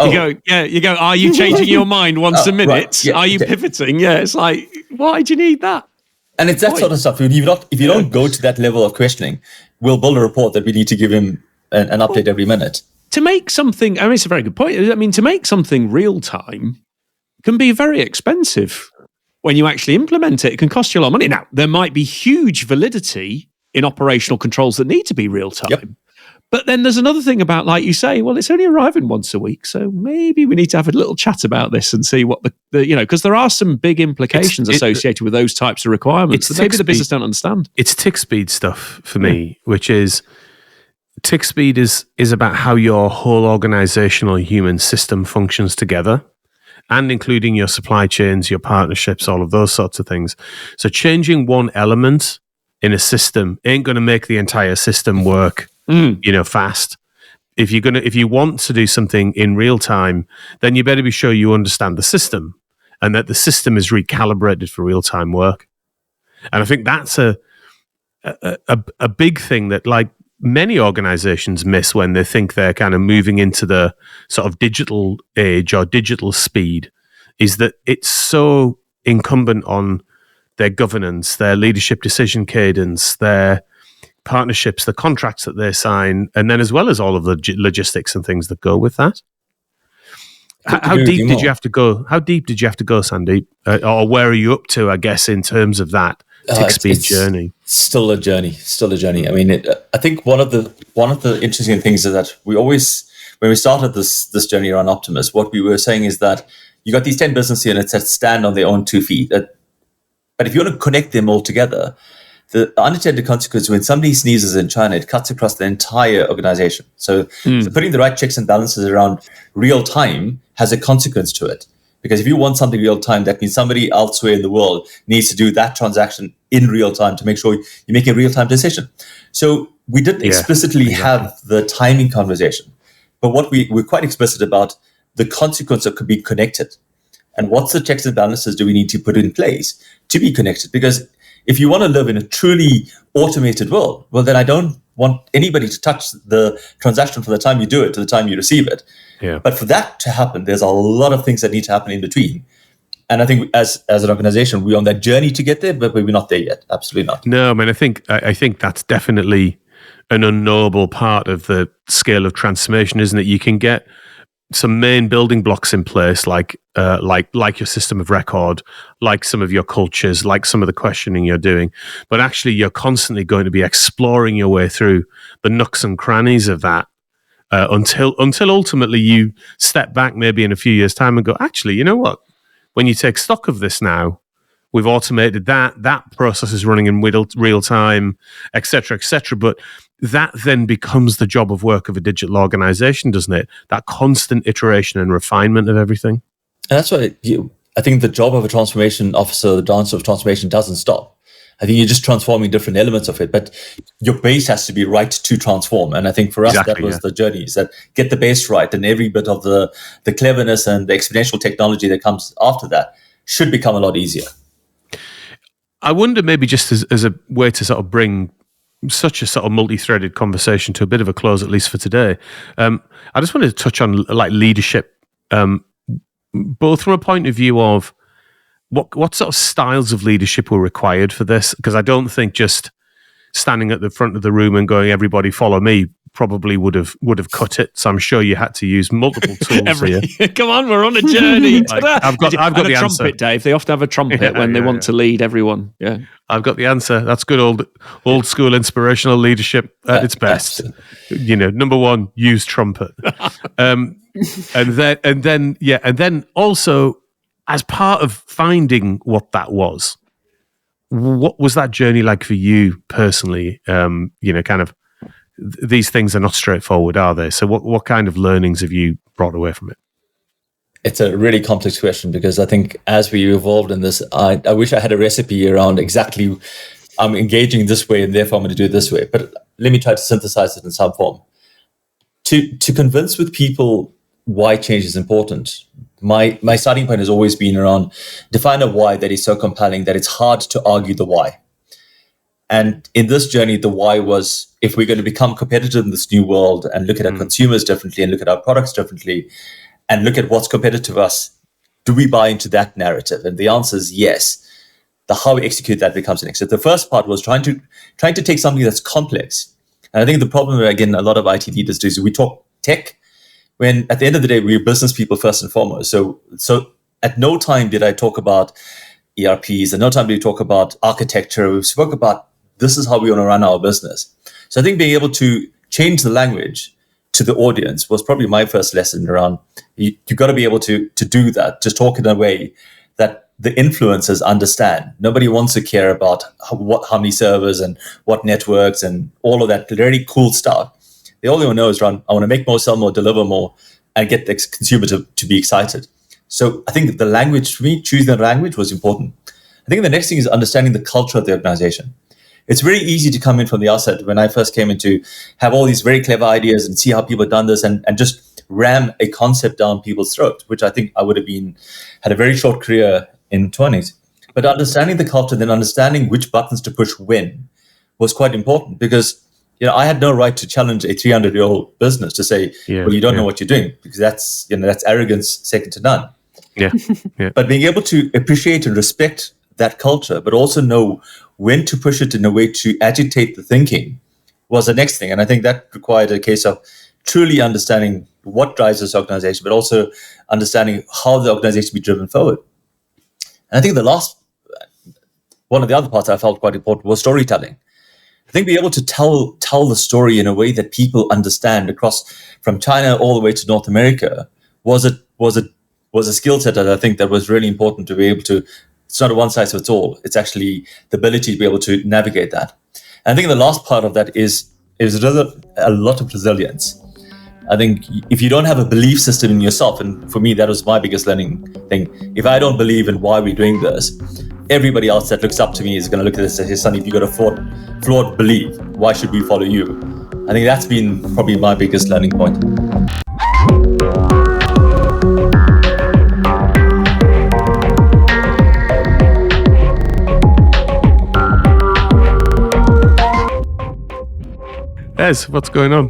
You go, are you changing your mind once a minute? Right. Yeah, are you pivoting? Yeah, it's like, why do you need that? And it's that sort of stuff. If you don't go to that level of questioning, we'll build a report that we need to give him an update every minute. To make something, I mean, it's a very good point. I mean, to make something real time can be very expensive. When you actually implement it, it can cost you a lot of money. Now, there might be huge validity in operational controls that need to be real time. Yep. But then there's another thing about, like you say, well, it's only arriving once a week, so maybe we need to have a little chat about this and see what because there are some big implications associated with those types of requirements that maybe the business don't understand. It's tick speed stuff for me, which is tick speed is about how your whole organizational human system functions together, and including your supply chains, your partnerships, all of those sorts of things. So changing one element in a system ain't going to make the entire system work fast. If you want to do something in real time, then you better be sure you understand the system and that the system is recalibrated for real time work. And I think that's a big thing that, like, many organizations miss when they think they're kind of moving into the sort of digital age or digital speed, is that it's so incumbent on their governance, their leadership decision cadence, their partnerships, the contracts that they sign, and then as well as all of the logistics and things that go with that. How deep did you have to go? How deep did you have to go, Sandeep? Or where are you up to, I guess, in terms of that tick speed journey? Still a journey. I mean, I think one of the interesting things is that we always, when we started this journey around Optimus, what we were saying is that you got these 10 business units that stand on their own 2 feet. But if you want to connect them all together, the unintended consequence, when somebody sneezes in China, it cuts across the entire organization. So putting the right checks and balances around real time has a consequence to it. Because if you want something real time, that means somebody elsewhere in the world needs to do that transaction in real time to make sure you make a real time decision. So we didn't explicitly have the timing conversation, but what we're quite explicit about the consequence of being connected. And what's the checks and balances do we need to put in place to be connected? Because if you want to live in a truly automated world, well, then I don't want anybody to touch the transaction from the time you do it to the time you receive it. Yeah. But for that to happen, there's a lot of things that need to happen in between. And I think as an organization, we're on that journey to get there, but we're not there yet. Absolutely not. No, I mean, I think that's definitely an unknowable part of the scale of transformation, isn't it? You can get some main building blocks in place, like your system of record, like some of your cultures, like some of the questioning you're doing. But actually, you're constantly going to be exploring your way through the nooks and crannies of that until ultimately you step back maybe in a few years' time and go, actually, you know what? When you take stock of this now, we've automated that process is running in real time, et cetera, but that then becomes the job of work of a digital organization, doesn't it? That constant iteration and refinement of everything. And that's why I think the job of a transformation officer, the dance of transformation, doesn't stop. I think you're just transforming different elements of it, but your base has to be right to transform. And I think for us, that was the journey, is that get the base right, and every bit of the cleverness and the exponential technology that comes after that should become a lot easier. I wonder, maybe just as a way to sort of bring such a sort of multi-threaded conversation to a bit of a close, at least for today, I just wanted to touch on like leadership both from a point of view of what sort of styles of leadership were required for this? Because I don't think just standing at the front of the room and going, everybody follow me, probably would have cut it. So I'm sure you had to use multiple tools here. Come on, we're on a journey. I've got a the trumpet, answer. Dave. They often have a trumpet when they want to lead everyone. Yeah, I've got the answer. That's good old school inspirational leadership at its best. Number one, use trumpet. And then also, as part of finding what that was, what was that journey like for you personally? Kind of these things are not straightforward, are they? So what kind of learnings have you brought away from it? It's a really complex question, because I think as we evolved in this, I wish I had a recipe around exactly I'm engaging this way and therefore I'm going to do it this way. But let me try to synthesize it in some form. To convince with people why change is important, my starting point has always been around define a why that is so compelling that it's hard to argue the why. And in this journey, the why was, if we're going to become competitive in this new world and look at our consumers differently and look at our products differently and look at what's competitive to us, do we buy into that narrative? And the answer is yes. The how we execute that becomes the next. So the first part was trying to take something that's complex. And I think the problem, again, a lot of IT leaders do is we talk tech, when at the end of the day, we're business people first and foremost. So at no time did I talk about ERPs, at no time did we talk about architecture. We spoke about this is how we want to run our business. So I think being able to change the language to the audience was probably my first lesson around you got to be able to do that, just talk in a way that the influencers understand. Nobody wants to care about how many servers and what networks and all of that very cool stuff. They all they want to know is around, I want to make more, sell more, deliver more, and get the consumer to be excited. So I think the language, for me, choosing the language was important. I think the next thing is understanding the culture of the organization. It's very easy to come in from the outset. When I first came in, to have all these very clever ideas and see how people have done this and just ram a concept down people's throats, which I think I would have had a very short career in Twinings. But understanding the culture, then understanding which buttons to push when was quite important, because I had no right to challenge a 300-year-old business to say, well, you don't know what you're doing, because that's arrogance second to none. Yeah. But being able to appreciate and respect that culture, but also know when to push it in a way to agitate the thinking was the next thing. And I think that required a case of truly understanding what drives this organization, but also understanding how the organization be driven forward. And I think one of the other parts I felt quite important was storytelling. I think being able to tell the story in a way that people understand across from China all the way to North America was a skill set that I think that was really important to be able to. It's not a one size fits all. It's actually the ability to be able to navigate that. And I think the last part of that is a lot of resilience. I think if you don't have a belief system in yourself, and for me, that was my biggest learning thing. If I don't believe in why we're doing this, everybody else that looks up to me is going to look at this and say, hey, Sandeep, you got a flawed belief. Why should we follow you? I think that's been probably my biggest learning point. Ez, what's going on?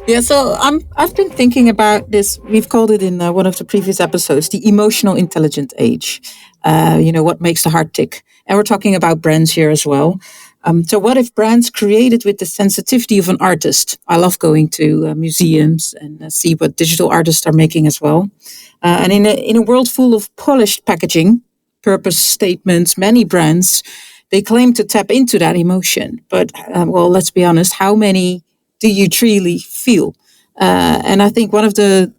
Yeah, so I've been thinking about this. We've called it in one of the previous episodes, the emotional intelligent age. What makes the heart tick. And we're talking about brands here as well. So what if brands created with the sensitivity of an artist? I love going to museums and see what digital artists are making as well. And in a world full of polished packaging, purpose statements, many brands, they claim to tap into that emotion. But, let's be honest, how many do you truly feel? And I think one of the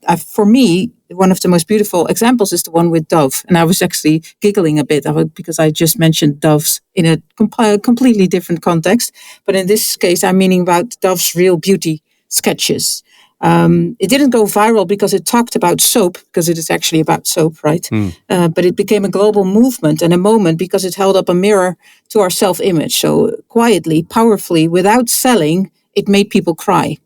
most beautiful examples is the one with Dove. And I was actually giggling a bit because I just mentioned Doves in a completely different context. But in this case, I'm meaning about Dove's real beauty sketches. It didn't go viral because it talked about soap, because it is actually about soap, right? But it became a global movement and a moment because it held up a mirror to our self-image. So quietly, powerfully, without selling, it made people cry.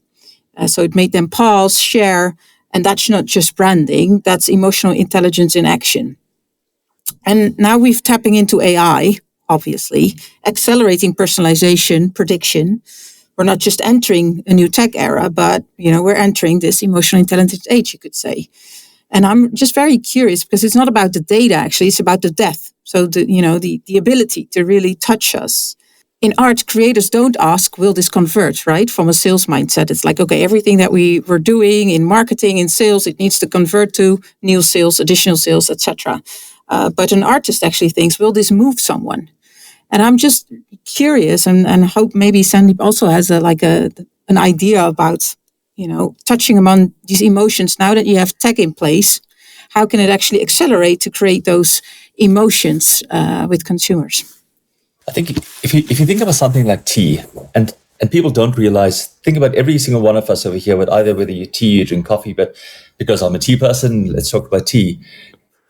So it made them pause, share, and that's not just branding, that's emotional intelligence in action. And now we're tapping into AI, obviously, accelerating personalization, prediction. We're not just entering a new tech era, but we're entering this emotional intelligence age, you could say. And I'm just very curious because it's not about the data, actually, it's about the depth. So the ability to really touch us. In art, creators don't ask, will this convert, right? From a sales mindset. It's like, okay, everything that we were doing in marketing, in sales, it needs to convert to new sales, additional sales, etc. But an artist actually thinks, will this move someone? And I'm just curious and hope maybe Sandeep also has an idea about, touching among these emotions. Now that you have tech in place, how can it actually accelerate to create those emotions with consumers? I think if you think about something like tea, and people don't realize, think about every single one of us over here, whether you tea, you drink coffee, but because I'm a tea person, let's talk about tea.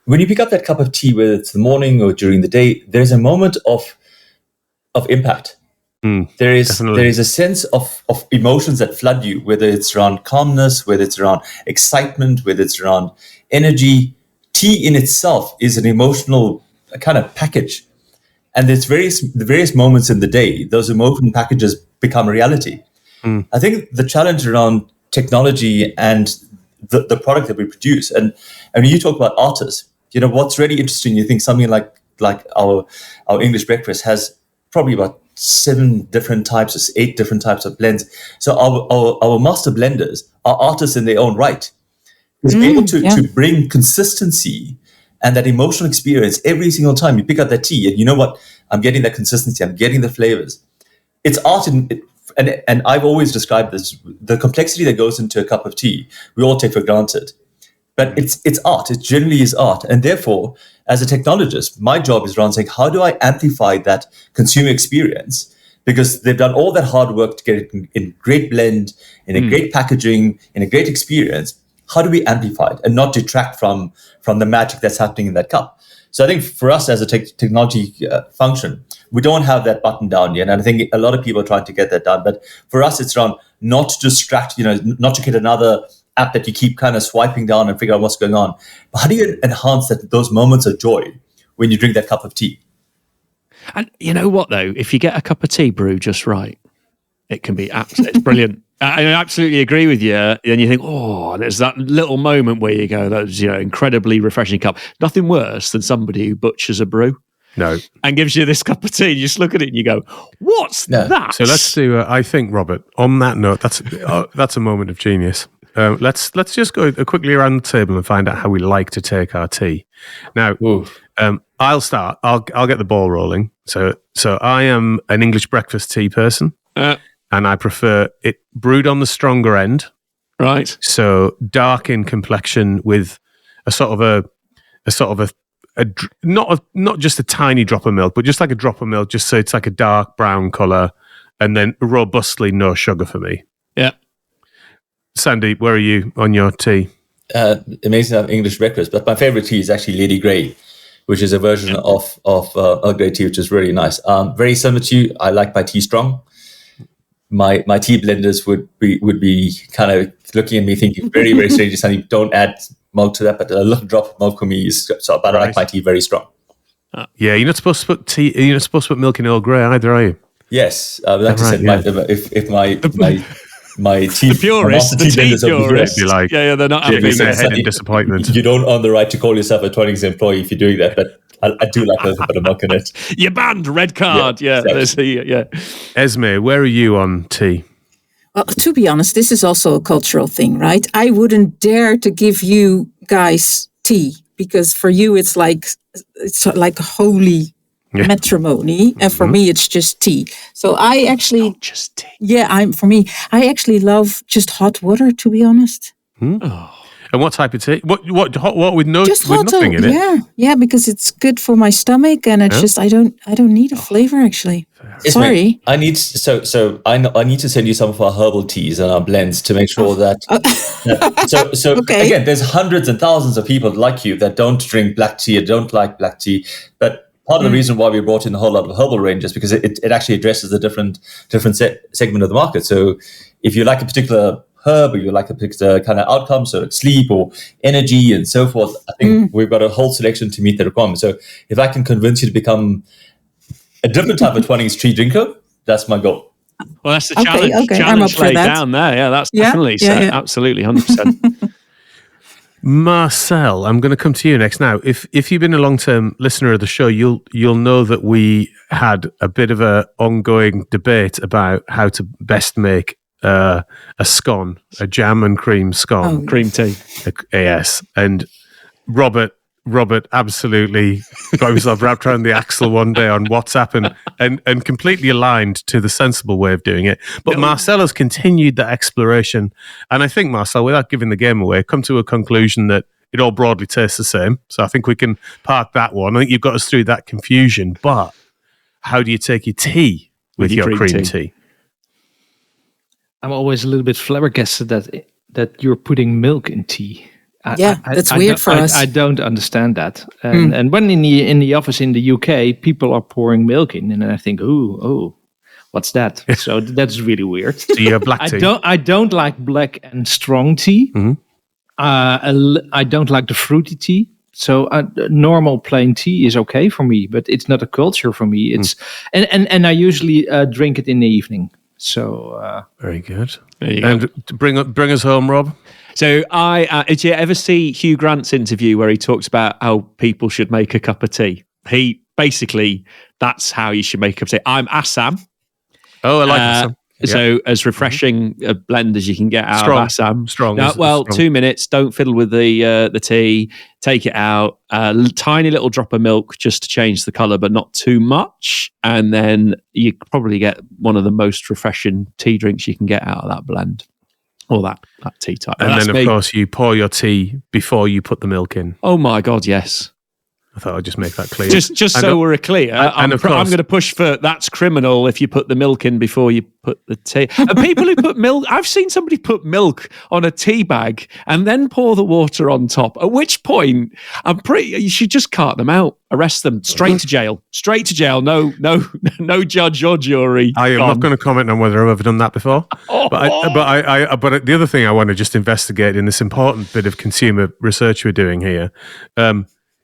When you pick up that cup of tea, whether it's the morning or during the day, there's a moment of impact. There is a sense of emotions that flood you, whether it's around calmness, whether it's around excitement, whether it's around energy. Tea in itself is an emotional kind of package. And there's the various moments in the day, those emotion packages become a reality. I think the challenge around technology and the product that we produce, and when you talk about artists, what's really interesting, you think something like our English breakfast has probably about 8 different types of blends. So our master blenders are artists in their own right. Is able to bring consistency and that emotional experience every single time you pick up that tea, and you know what? I'm getting that consistency. I'm getting the flavors. It's art, and I've always described this: the complexity that goes into a cup of tea, we all take for granted. But it's art. It generally is art, and therefore, as a technologist, my job is around saying, how do I amplify that consumer experience? Because they've done all that hard work to get it in great blend, in a great packaging, in a great experience. How do we amplify it and not detract from the magic that's happening in that cup? So I think for us as a technology function, we don't have that button down yet. And I think a lot of people are trying to get that done. But for us, it's around not to distract, not to get another app that you keep kind of swiping down and figure out what's going on. But how do you enhance those moments of joy when you drink that cup of tea? And you know what, though? If you get a cup of tea brewed just right, it can be it's brilliant. I absolutely agree with you. And you think, there's that little moment where you go, that's incredibly refreshing cup. Nothing worse than somebody who butchers a brew. No. And gives you this cup of tea. You just look at it and you go, what's that? So let's do, I think, Robert, on that note, that's a moment of genius. Let's just go quickly around the table and find out how we like to take our tea. Now, I'll start. I'll get the ball rolling. So I am an English breakfast tea person. And I prefer it brewed on the stronger end. Right. So dark in complexion with not just a tiny drop of milk, but just like a drop of milk, just so it's like a dark brown color, and then robustly no sugar for me. Yeah. Sandeep, where are you on your tea? Amazing to have English breakfast, but my favorite tea is actually Lady Grey, which is a version of Earl Grey tea, which is really nice. Very similar to you, I like my tea strong. My tea blenders would be kind of looking at me thinking very, very strangely, Sandeep, don't add milk to that, but a little drop of milk for me is so. But I like my tea very strong. Yeah, you're not supposed to put tea. You're not supposed to put milk in Earl Grey either, are you? Yes, like I said, if my tea, the purists, the tea purists, like, they're not having their head in disappointment. You don't earn the right to call yourself a Twinings employee if you're doing that, but I do like a little bit of milk in it. You're banned, red card. Yeah, exactly. Esmee, where are you on tea? Well, to be honest, this is also a cultural thing, right? I wouldn't dare to give you guys tea because for you it's like holy matrimony, and for me it's just tea. So I actually just tea. Yeah, I actually love just hot water, to be honest. And what type of tea? What hot water with nothing in it? Yeah, because it's good for my stomach, and it's just I don't need a flavor actually. Sorry, I need I need to send you some of our herbal teas and our blends to make sure that. Okay. Again, there's hundreds and thousands of people like you that don't drink black tea or don't like black tea, but part of the reason why we brought in a whole lot of herbal range is because it actually addresses a different segment of the market. So if you like a particular herb or you like a particular kind of outcome, so like sleep or energy and so forth, I think we've got a whole selection to meet the requirement. So if I can convince you to become a different type of Twinings tea drinker, that's my goal. Well, that's the challenge. Okay. Challenge laid down there. Yeah, that's definitely so. Absolutely, 100%. Marcel, I'm going to come to you next. Now, if you've been a long-term listener of the show, you'll know that we had a bit of a ongoing debate about how to best make a scone, a jam and cream scone, cream tea. Yes, and Robert absolutely got himself wrapped around the axle one day on WhatsApp and completely aligned to the sensible way of doing it. But Marcel has continued that exploration. And I think, Marcel, without giving the game away, come to a conclusion that it all broadly tastes the same. So I think we can park that one. I think you've got us through that confusion. But how do you take your tea with your cream tea? I'm always a little bit flabbergasted that you're putting milk in tea. That's weird for us. I don't understand that. And when in the office in the UK, people are pouring milk in, and I think, oh, what's that? So that's really weird. So you have black tea? I don't like black and strong tea. Mm-hmm. I don't like the fruity tea. So normal plain tea is okay for me, but it's not a culture for me. It's and I usually drink it in the evening. So very good. And bring us home, Rob. So did you ever see Hugh Grant's interview where he talks about how people should make a cup of tea? He basically, that's how you should make a cup of tea. I'm Assam. Oh, I like Assam. So as refreshing a blend as you can get out of Assam. Strong. 2 minutes. Don't fiddle with the tea. Take it out. Tiny little drop of milk just to change the colour, but not too much. And then you probably get one of the most refreshing tea drinks you can get out of that blend. Or that tea type. And then, of course, you pour your tea before you put the milk in. Oh, my God, yes. I thought I'd just make that clear. Just so we're clear, I'm going to push for that's criminal if you put the milk in before you put the tea. And people who put milk, I've seen somebody put milk on a tea bag and then pour the water on top, at which point you should just cart them out, arrest them, straight to jail. No judge or jury. I am not going to comment on whether I've ever done that before. But the other thing I want to just investigate in this important bit of consumer research we're doing here,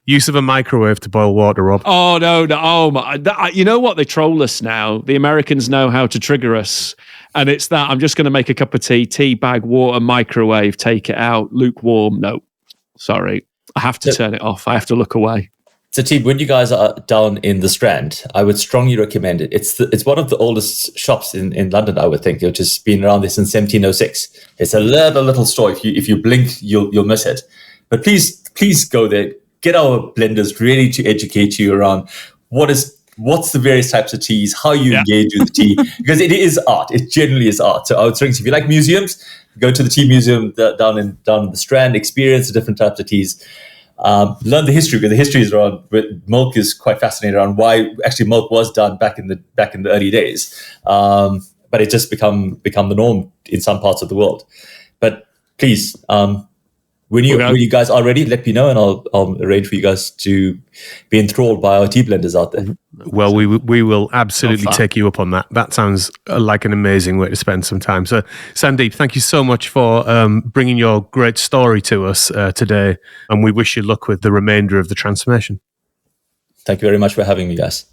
use of a microwave to boil water, Rob. Oh, no. Oh, my. You know what? They troll us now. The Americans know how to trigger us. And it's that I'm just going to make a cup of tea bag, water, microwave, take it out, lukewarm. No, sorry. I have to turn it off. I have to look away. So, team, when you guys are down in the Strand, I would strongly recommend it. It's one of the oldest shops in London, I would think, which has been around there since 1706. It's a little store. If you blink, you'll miss it. But please go there. Get our blenders ready to educate you around what's the various types of teas, how you engage with the tea, because it is art. It generally is art. So I would think if you like museums, go to the tea museum down in the Strand, experience the different types of teas, learn the history, because the history is around milk is quite fascinating around why actually milk was done back in the early days, but it just become the norm in some parts of the world. But please. When you guys are ready, let me know, and I'll arrange for you guys to be enthralled by our tea blenders out there. Well, we will absolutely take you up on that. That sounds like an amazing way to spend some time. So, Sandeep, thank you so much for bringing your great story to us today, and we wish you luck with the remainder of the transformation. Thank you very much for having me, guys.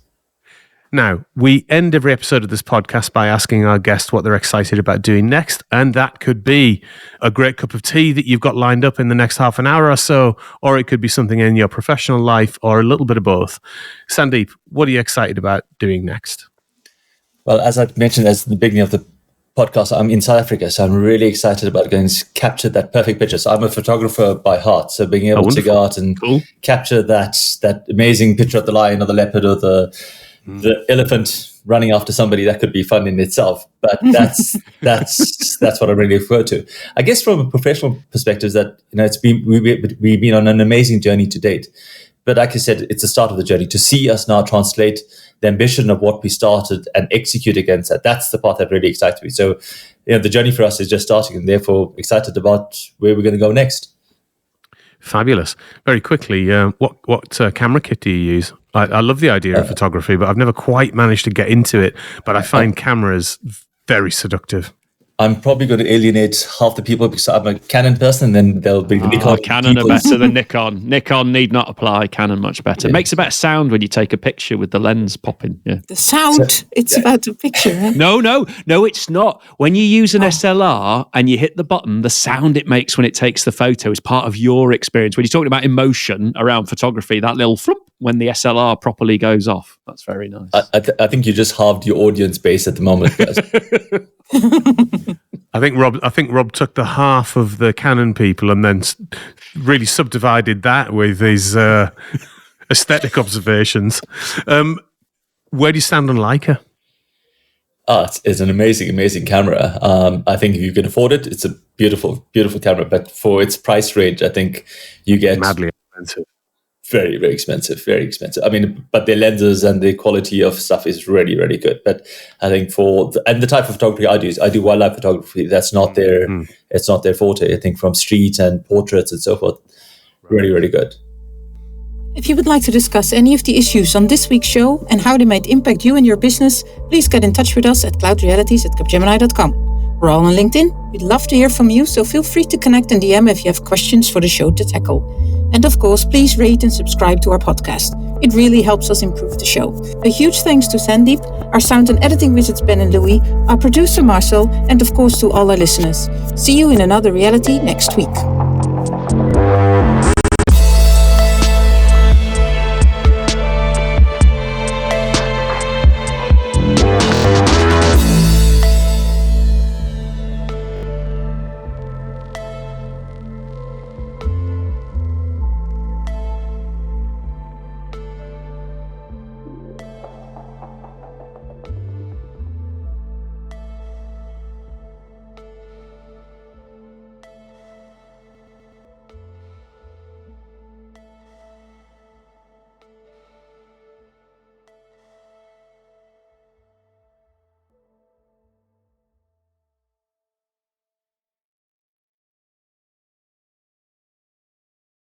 Now, we end every episode of this podcast by asking our guests what they're excited about doing next. And that could be a great cup of tea that you've got lined up in the next half an hour or so, or it could be something in your professional life, or a little bit of both. Sandeep, what are you excited about doing next? Well, as I mentioned at the beginning of the podcast, I'm in South Africa, so I'm really excited about going to capture that perfect picture. So I'm a photographer by heart, so being able to go out and capture that amazing picture of the lion or the leopard or the elephant running after somebody, that could be fun in itself. But that's what I really refer to. I guess from a professional perspective, that we've been on an amazing journey to date. But like I said, it's the start of the journey. To see us now translate the ambition of what we started and execute against that, that's the part that really excites me. So, the journey for us is just starting, and therefore excited about where we're going to go next. Fabulous. Very quickly, what camera kit do you use? I love the idea of photography, but I've never quite managed to get into it. But I find cameras very seductive. I'm probably going to alienate half the people because I'm a Canon person, and then they'll be Nikon. Canon are better than Nikon. Nikon need not apply. Canon much better. It makes a better sound when you take a picture with the lens popping. Yeah. The sound, it's about the picture. Huh? No, it's not. When you use an SLR and you hit the button, the sound it makes when it takes the photo is part of your experience. When you're talking about emotion around photography, that little flip when the SLR properly goes off. That's very nice. I think you just halved your audience base at the moment, guys. I think Rob took the half of the Canon people and then really subdivided that with his aesthetic observations. Where do you stand on Leica? It's an amazing camera. I think if you can afford it, it's a beautiful camera. But for its price range, I think you get madly expensive. Very, very expensive. Very expensive. I mean, but their lenses and the quality of stuff is really, really good. But I think and the type of photography I do wildlife photography. That's not their, it's not their forte. I think from street and portraits and so forth, really, really good. If you would like to discuss any of the issues on this week's show and how they might impact you and your business, please get in touch with us at cloudrealities@capgemini.com. We're all on LinkedIn. We'd love to hear from you, so feel free to connect and DM if you have questions for the show to tackle. And of course, please rate and subscribe to our podcast. It really helps us improve the show. A huge thanks to Sandeep, our sound and editing wizards Ben and Louis, our producer Marcel, and of course to all our listeners. See you in another reality next week.